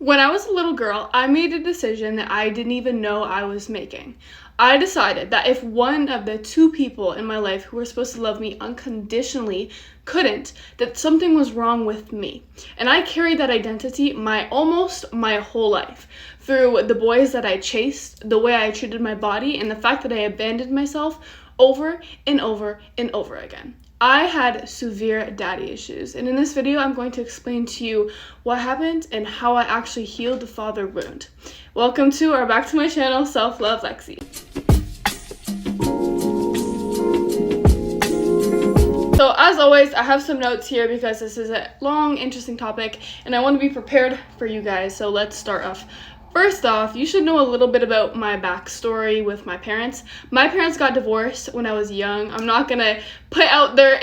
When I was a little girl, I made a decision that I didn't even know I was making. I decided that if one of the two people in my life who were supposed to love me unconditionally couldn't, that something was wrong with me. And I carried that identity almost my whole life, through the boys that I chased, the way I treated my body, and the fact that I abandoned myself over and over and over again. I had severe daddy issues, and in this video I'm going to explain to you what happened and how I actually healed the father wound. Welcome to or back to my channel, Self Love Lexi. So as always, I have some notes here because this is a long, interesting topic and I want to be prepared for you guys, so let's start off. First off, you should know a little bit about my backstory with my parents. My parents got divorced when I was young. I'm not gonna put out their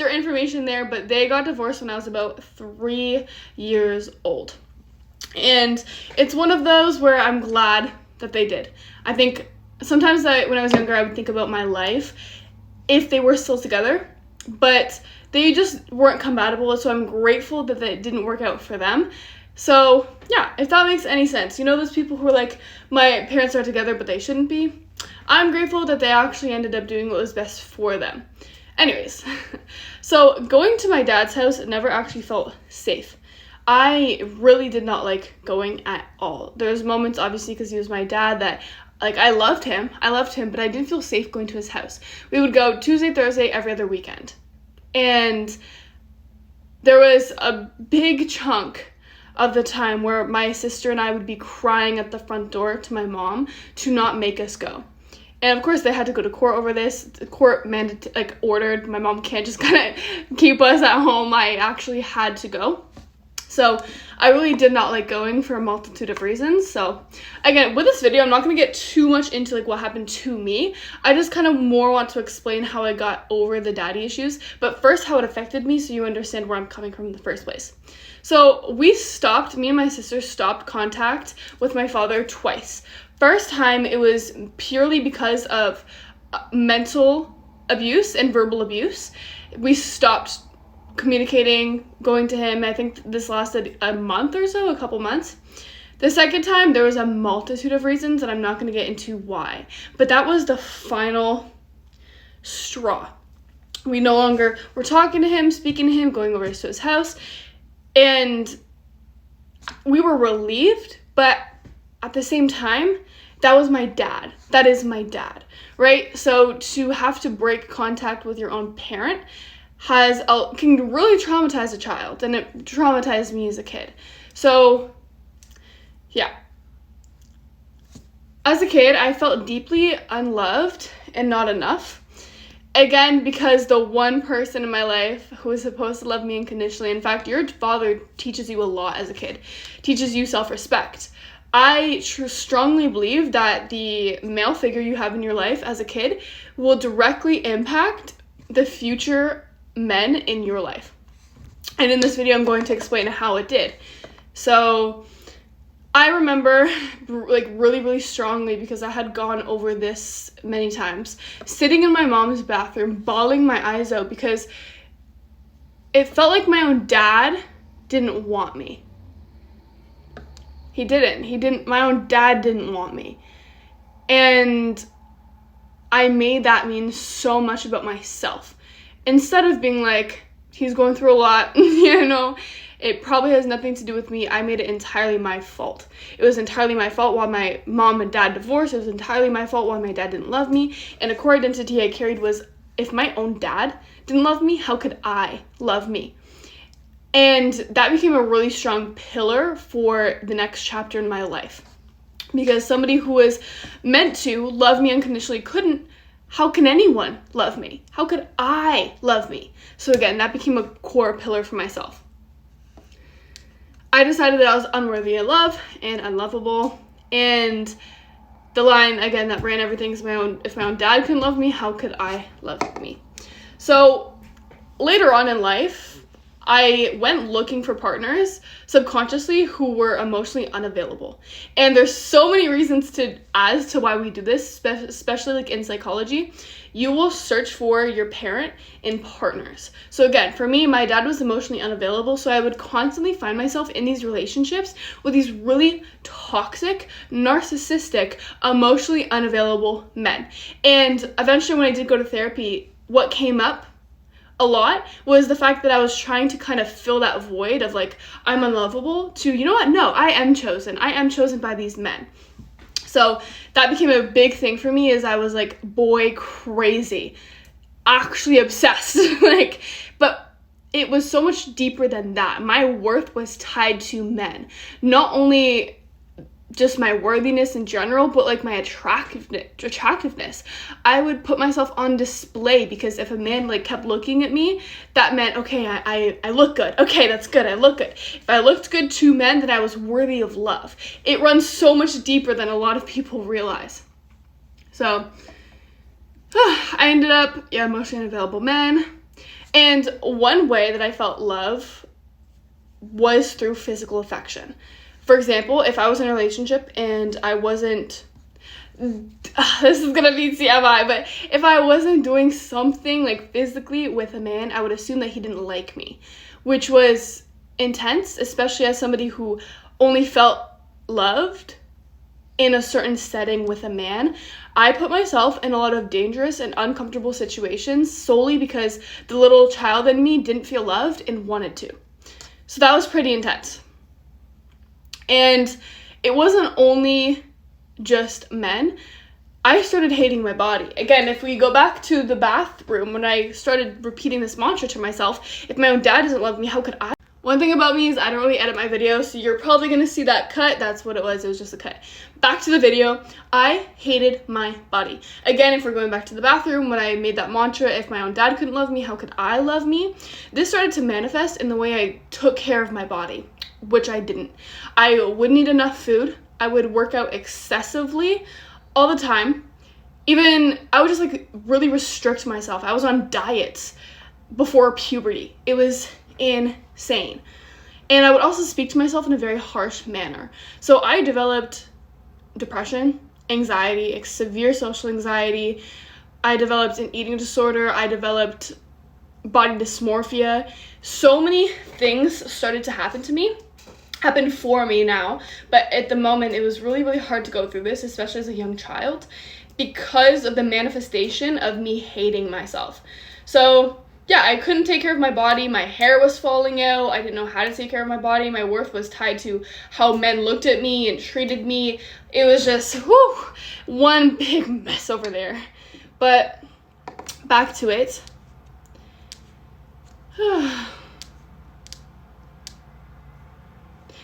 information there, but they got divorced when I was about 3 years old. And it's one of those where I'm glad that they did. I think sometimes when I was younger, I would think about my life if they were still together, but they just weren't compatible, so I'm grateful that it didn't work out for them. So yeah, if that makes any sense. You know those people who are like, my parents are together but they shouldn't be? I'm grateful that they actually ended up doing what was best for them. Anyways, so going to my dad's house never actually felt safe. I really did not like going at all. There's moments, obviously, because he was my dad, that like I loved him, but I didn't feel safe going to his house. We would go Tuesday, Thursday, every other weekend. And there was a big chunk of the time where my sister and I would be crying at the front door to my mom to not make us go. And of course they had to go to court over this. The court ordered, my mom can't just kind of keep us at home. I actually had to go. So I really did not like going for a multitude of reasons. So again, with this video, I'm not going to get too much into like what happened to me. I just kind of more want to explain how I got over the daddy issues, but first how it affected me so you understand where I'm coming from in the first place. So me and my sister stopped contact with my father twice. First time, it was purely because of mental abuse and verbal abuse. We stopped communicating, going to him. I think this lasted a month or so, a couple months. The second time, there was a multitude of reasons and I'm not going to get into why, but that was the final straw. We no longer were talking to him, speaking to him, going over to his house, and we were relieved, but at the same time, that was my dad. That is my dad, right? So to have to break contact with your own parent can really traumatize a child, and it traumatized me as a kid. So yeah, as a kid, I felt deeply unloved and not enough. Again, because the one person in my life who was supposed to love me unconditionally, in fact, your father teaches you a lot as a kid, teaches you self-respect. I strongly believe that the male figure you have in your life as a kid will directly impact the future men in your life. And in this video, I'm going to explain how it did. So I remember like really, really strongly, because I had gone over this many times, sitting in my mom's bathroom, bawling my eyes out because it felt like my own dad didn't want me. He didn't, my own dad didn't want me. And I made that mean so much about myself. Instead of being like, he's going through a lot, you know, it probably has nothing to do with me. I made it entirely my fault. It was entirely my fault why my mom and dad divorced. It was entirely my fault why my dad didn't love me. And a core identity I carried was, if my own dad didn't love me, how could I love me? And that became a really strong pillar for the next chapter in my life. Because somebody who was meant to love me unconditionally couldn't. How can anyone love me? How could I love me? So again, that became a core pillar for myself. I decided that I was unworthy of love and unlovable. And the line, again, that ran everything is if my own dad couldn't love me, how could I love me? So later on in life, I went looking for partners subconsciously who were emotionally unavailable. And there's so many reasons as to why we do this, especially like in psychology. You will search for your parent in partners. So again, for me, my dad was emotionally unavailable, so I would constantly find myself in these relationships with these really toxic, narcissistic, emotionally unavailable men. And eventually when I did go to therapy, what came up a lot was the fact that I was trying to kind of fill that void of like, I'm unlovable, to, you know what, no, I am chosen by these men. So that became a big thing for me, as I was like boy crazy, actually obsessed. But it was so much deeper than that. My worth was tied to men, not only just my worthiness in general, but like my attractiveness. I would put myself on display, because if a man like kept looking at me, that meant, okay, I look good. Okay, that's good. I look good. If I looked good to men, then I was worthy of love. It runs so much deeper than a lot of people realize. So I ended up, emotionally unavailable men. And one way that I felt love was through physical affection. For example, if I was in a relationship and I wasn't, this is gonna be TMI, but if I wasn't doing something like physically with a man, I would assume that he didn't like me, which was intense, especially as somebody who only felt loved in a certain setting with a man. I put myself in a lot of dangerous and uncomfortable situations solely because the little child in me didn't feel loved and wanted to. So that was pretty intense. And it wasn't only just men. I started hating my body. Again, if we go back to the bathroom, when I started repeating this mantra to myself, if my own dad doesn't love me, how could I? One thing about me is I don't really edit my videos, so you're probably going to see that cut. That's what it was just a cut. Back to the video, I hated my body. Again, if we're going back to the bathroom, when I made that mantra, if my own dad couldn't love me, how could I love me? This started to manifest in the way I took care of my body, which I didn't. I wouldn't eat enough food. I would work out excessively all the time. Even, I would just like really restrict myself. I was on diets before puberty. It was insane. And I would also speak to myself in a very harsh manner. So I developed depression, anxiety, severe social anxiety. I developed an eating disorder. I developed body dysmorphia. So many things started to happen for me now, but at the moment it was really, really hard to go through this, especially as a young child, because of the manifestation of me hating myself. So yeah, I couldn't take care of my body. My hair was falling out. I didn't know how to take care of my body. My worth was tied to how men looked at me and treated me. It was just, one big mess over there. But back to it.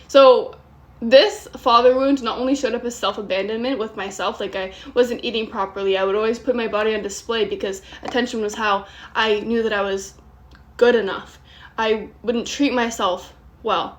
So this father wound not only showed up as self-abandonment with myself, like I wasn't eating properly. I would always put my body on display because attention was how I knew that I was good enough. I wouldn't treat myself well.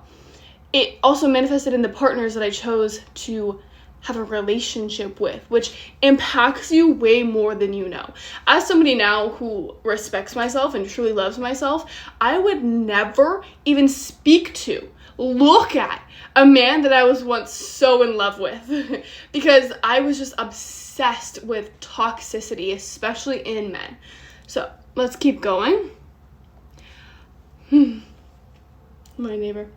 It also manifested in the partners that I chose to have a relationship with, which impacts you way more than you know. As somebody now who respects myself and truly loves myself, I would never even speak to, look at a man that I was once so in love with because I was just obsessed with toxicity, especially in men. So let's keep going. My neighbor.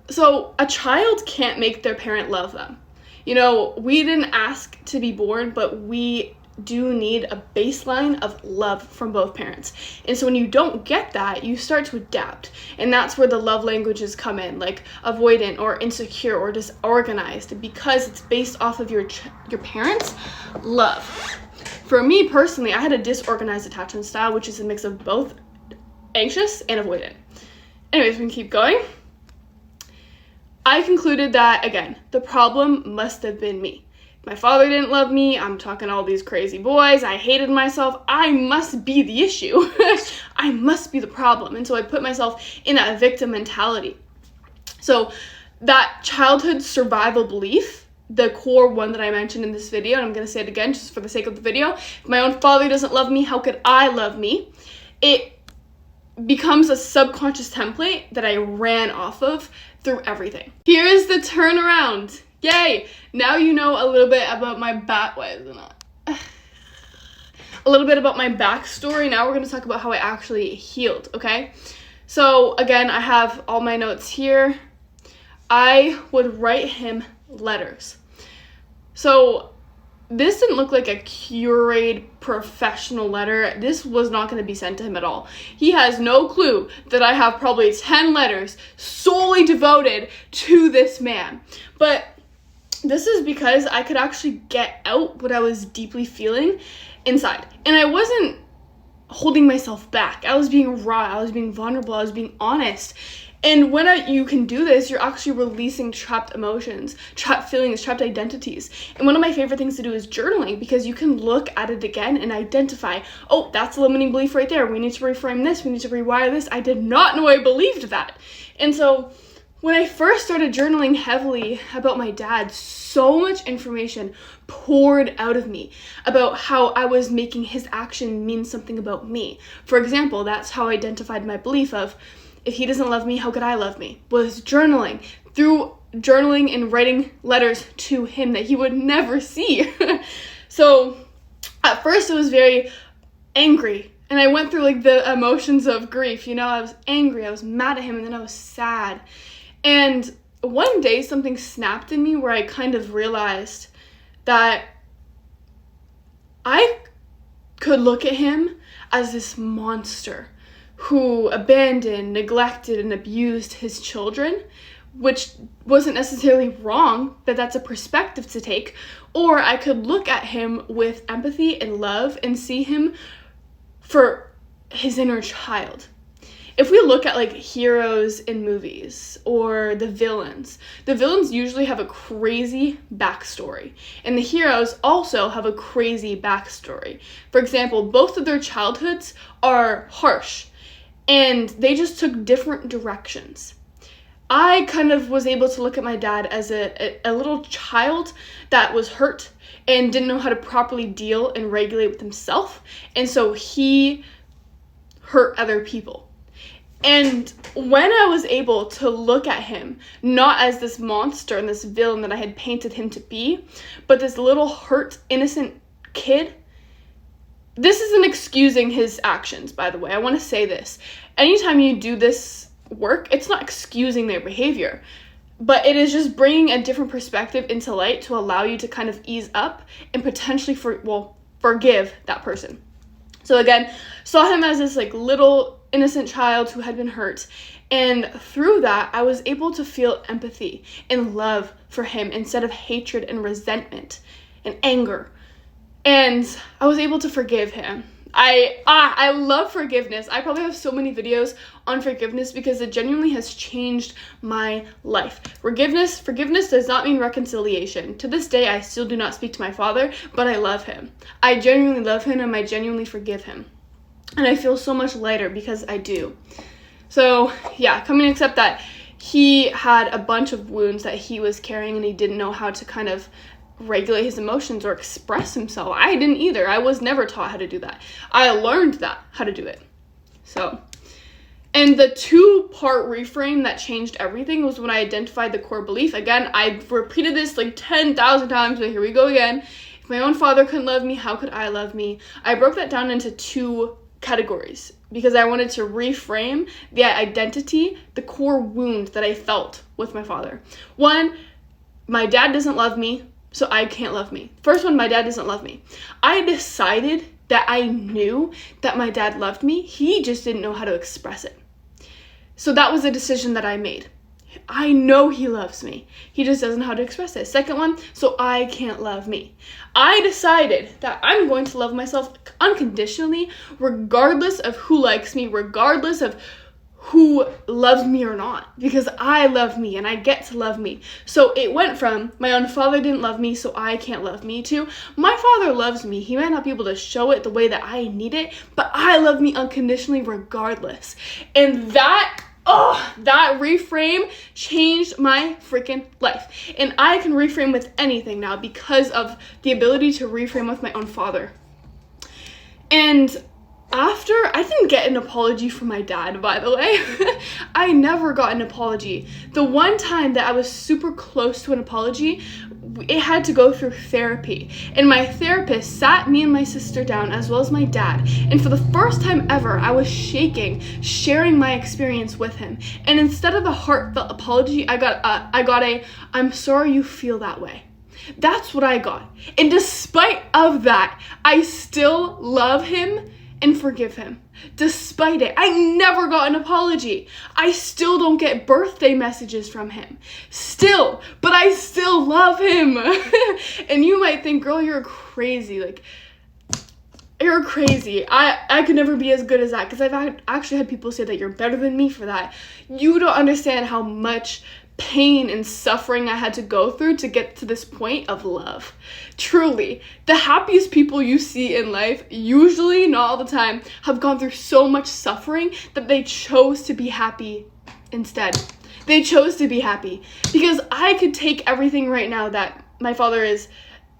So a child can't make their parent love them. You know, we didn't ask to be born, but we do need a baseline of love from both parents. And so when you don't get that, you start to adapt. And that's where the love languages come in, like avoidant or insecure or disorganized, because it's based off of your parents' love. For me personally, I had a disorganized attachment style, which is a mix of both anxious and avoidant. Anyways, we can keep going. I concluded that, again, the problem must have been me. My father didn't love me. I'm talking all these crazy boys. I hated myself. I must be the issue. I must be the problem. And so I put myself in that victim mentality. So that childhood survival belief, the core one that I mentioned in this video, and I'm going to say it again just for the sake of the video. If my own father doesn't love me, how could I love me? It becomes a subconscious template that I ran off of through everything. Here is the turnaround. Yay! Now you know a little bit about my a little bit about my backstory. Now we're going to talk about how I actually healed, okay? So again, I have all my notes here. I would write him letters. So this didn't look like a curated professional letter. This was not going to be sent to him at all. He has no clue that I have probably 10 letters solely devoted to this man. But this is because I could actually get out what I was deeply feeling inside. And I wasn't holding myself back. I was being raw. I was being vulnerable. I was being honest. And when you can do this, you're actually releasing trapped emotions, trapped feelings, trapped identities. And one of my favorite things to do is journaling, because you can look at it again and identify, oh, that's a limiting belief right there. We need to reframe this. We need to rewire this. I did not know I believed that. And so when I first started journaling heavily about my dad, so much information poured out of me about how I was making his action mean something about me. For example, that's how I identified my belief of, if he doesn't love me, how could I love me? Was journaling. Through journaling and writing letters to him that he would never see. So at first it was very angry. And I went through like the emotions of grief. You know, I was angry, I was mad at him, and then I was sad. And one day something snapped in me where I kind of realized that I could look at him as this monster who abandoned, neglected, and abused his children, which wasn't necessarily wrong, but that's a perspective to take. Or I could look at him with empathy and love and see him for his inner child. If we look at like heroes in movies or the villains usually have a crazy backstory, and the heroes also have a crazy backstory. For example, both of their childhoods are harsh, and they just took different directions. I kind of was able to look at my dad as a little child that was hurt and didn't know how to properly deal and regulate with himself, and so he hurt other people. And when I was able to look at him, not as this monster and this villain that I had painted him to be, but this little hurt, innocent kid. This isn't excusing his actions, by the way. I want to say this. Anytime you do this work, it's not excusing their behavior, but it is just bringing a different perspective into light to allow you to kind of ease up and potentially forgive that person. So again, saw him as this like little innocent child who had been hurt. And through that, I was able to feel empathy and love for him instead of hatred and resentment and anger. And I was able to forgive him. I love forgiveness. I probably have so many videos on forgiveness because it genuinely has changed my life. Forgiveness does not mean reconciliation. To this day, I still do not speak to my father, but I love him. I genuinely love him, and I genuinely forgive him. And I feel so much lighter because I do. So yeah, coming to accept that he had a bunch of wounds that he was carrying, and he didn't know how to kind of regulate his emotions or express himself. I didn't either. I was never taught how to do that. I learned how to do it. So, and the 2-part reframe that changed everything was when I identified the core belief. Again, I've repeated this like 10,000 times, but here we go again. If my own father couldn't love me, how could I love me? I broke that down into 2 categories because I wanted to reframe the identity, the core wound that I felt with my father. 1, my dad doesn't love me, so I can't love me. First one, my dad doesn't love me. I decided that I knew that my dad loved me. He just didn't know how to express it. So that was a decision that I made. I know he loves me. He just doesn't know how to express it. Second one, so I can't love me. I decided that I'm going to love myself unconditionally, regardless of who likes me, regardless of who loves me or not, because I love me and I get to love me. So it went from my own father didn't love me, so I can't love me, to my father loves me. He might not be able to show it the way that I need it, but I love me unconditionally regardless. And that reframe changed my freaking life. And I can reframe with anything now because of the ability to reframe with my own father. And After, I didn't get an apology from my dad, by the way. I never got an apology. The one time that I was super close to an apology, it had to go through therapy. And my therapist sat me and my sister down, as well as my dad. And for the first time ever, I was sharing my experience with him. And instead of a heartfelt apology, I got a, I'm sorry you feel that way. That's what I got. And despite of that, I still love him and forgive him. Despite it, I never got an apology. I still don't get birthday messages from him. Still, but I still love him. And you might think, girl, you're crazy. Like, you're crazy. I could never be as good as that, because I've actually had people say that you're better than me for that. You don't understand how much pain and suffering I had to go through to get to this point of love. Truly, the happiest people you see in life, usually, not all the time, have gone through so much suffering that they chose to be happy instead. They chose to be happy, because I could take everything right now that my father is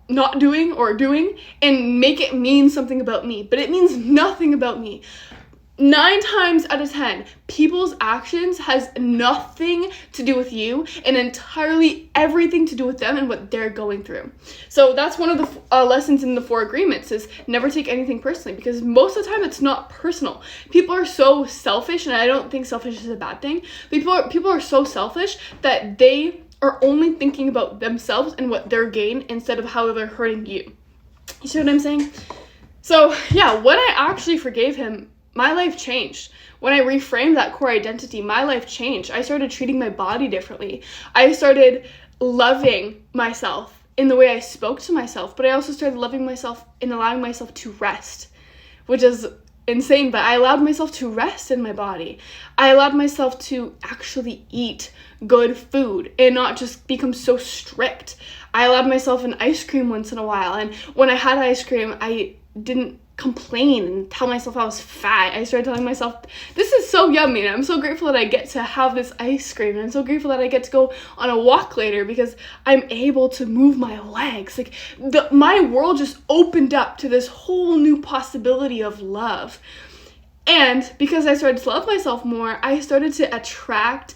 not doing or doing and make it mean something about me, but it means nothing about me. 9 times out of 10, people's actions has nothing to do with you and entirely everything to do with them and what they're going through. So that's one of the lessons in the 4 agreements, is never take anything personally, because most of the time it's not personal. People are so selfish, and I don't think selfish is a bad thing. People are so selfish that they are only thinking about themselves and what they're gaining instead of how they're hurting you. You see what I'm saying? So yeah, when I actually forgave him, my life changed. When I reframed that core identity, my life changed. I started treating my body differently. I started loving myself in the way I spoke to myself, but I also started loving myself and allowing myself to rest, which is insane, but I allowed myself to rest in my body. I allowed myself to actually eat good food and not just become so strict. I allowed myself an ice cream once in a while, and when I had ice cream, I didn't complain and tell myself I was fat. I started telling myself, this is so yummy, and I'm so grateful that I get to have this ice cream, and I'm so grateful that I get to go on a walk later because I'm able to move my legs. Like, my world just opened up to this whole new possibility of love. And because I started to love myself more, I started to attract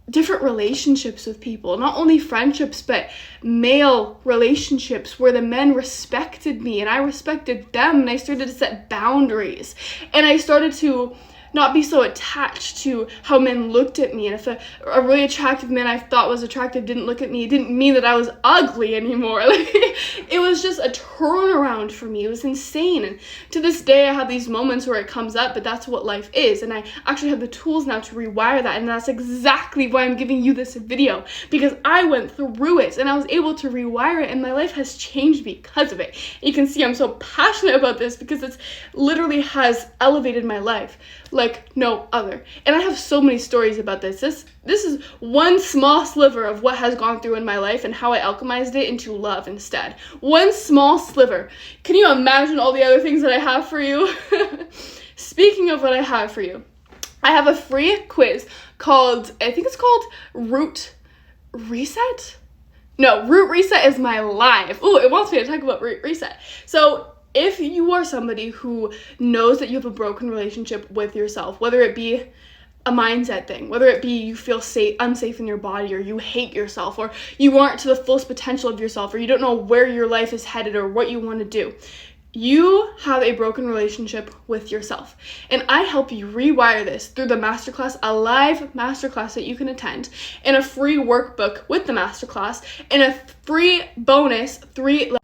different relationships with people, not only friendships, but male relationships where the men respected me and I respected them, and I started to set boundaries, and I started to not be so attached to how men looked at me. And if a really attractive man I thought was attractive didn't look at me, it didn't mean that I was ugly anymore. Like, it was just a turnaround for me. It was insane. And to this day, I have these moments where it comes up, but that's what life is. And I actually have the tools now to rewire that. And that's exactly why I'm giving you this video, because I went through it and I was able to rewire it, and my life has changed because of it. You can see I'm so passionate about this because it's literally has elevated my life like no other. And I have so many stories about this. This is one small sliver of what has gone through in my life and how I alchemized it into love instead. One small sliver. Can you imagine all the other things that I have for you? Speaking of what I have for you, I have a free quiz called, I think it's called Root Reset? No, Root Reset is my life. Ooh, it wants me to talk about Root Reset. So if you are somebody who knows that you have a broken relationship with yourself, whether it be a mindset thing, whether it be you feel unsafe in your body, or you hate yourself, or you aren't to the fullest potential of yourself, or you don't know where your life is headed or what you want to do, you have a broken relationship with yourself. And I help you rewire this through the masterclass, a live masterclass that you can attend, and a free workbook with the masterclass, and a free bonus 3-level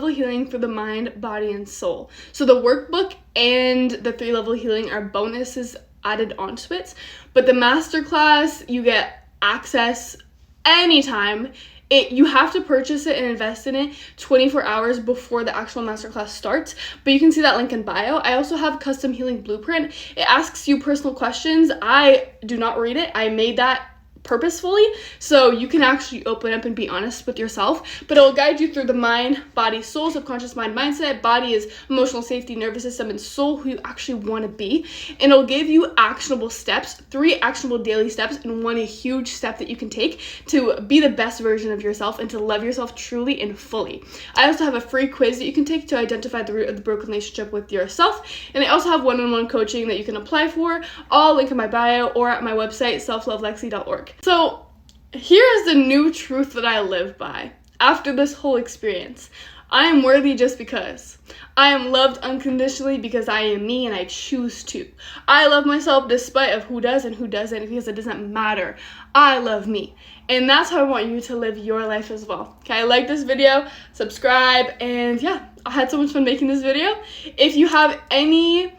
healing for the mind, body, and soul. So the workbook and the 3-level healing are bonuses added onto it, but the masterclass, you get access anytime. You have to purchase it and invest in it 24 hours before the actual masterclass starts, but you can see that link in bio. I also have custom healing blueprint. It asks you personal questions. I do not read it. I made that purposefully, so you can actually open up and be honest with yourself. But it'll guide you through the mind, body, soul, subconscious mind, mindset. Body is emotional safety, nervous system, and soul, who you actually want to be. And it'll give you actionable steps, 3 actionable daily steps, and 1 huge step that you can take to be the best version of yourself and to love yourself truly and fully. I also have a free quiz that you can take to identify the root of the broken relationship with yourself, and I also have one-on-one coaching that you can apply for, all link in my bio or at my website, selflovelexi.org. So here is the new truth that I live by after this whole experience. I am worthy just because. I am loved unconditionally because I am me and I choose to. I love myself despite of who does and who doesn't, because it doesn't matter. I love me. And that's how I want you to live your life as well. Okay, like this video, subscribe, and yeah, I had so much fun making this video. If you have any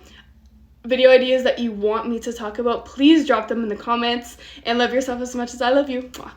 video ideas that you want me to talk about, please drop them in the comments, and love yourself as much as I love you. Mwah.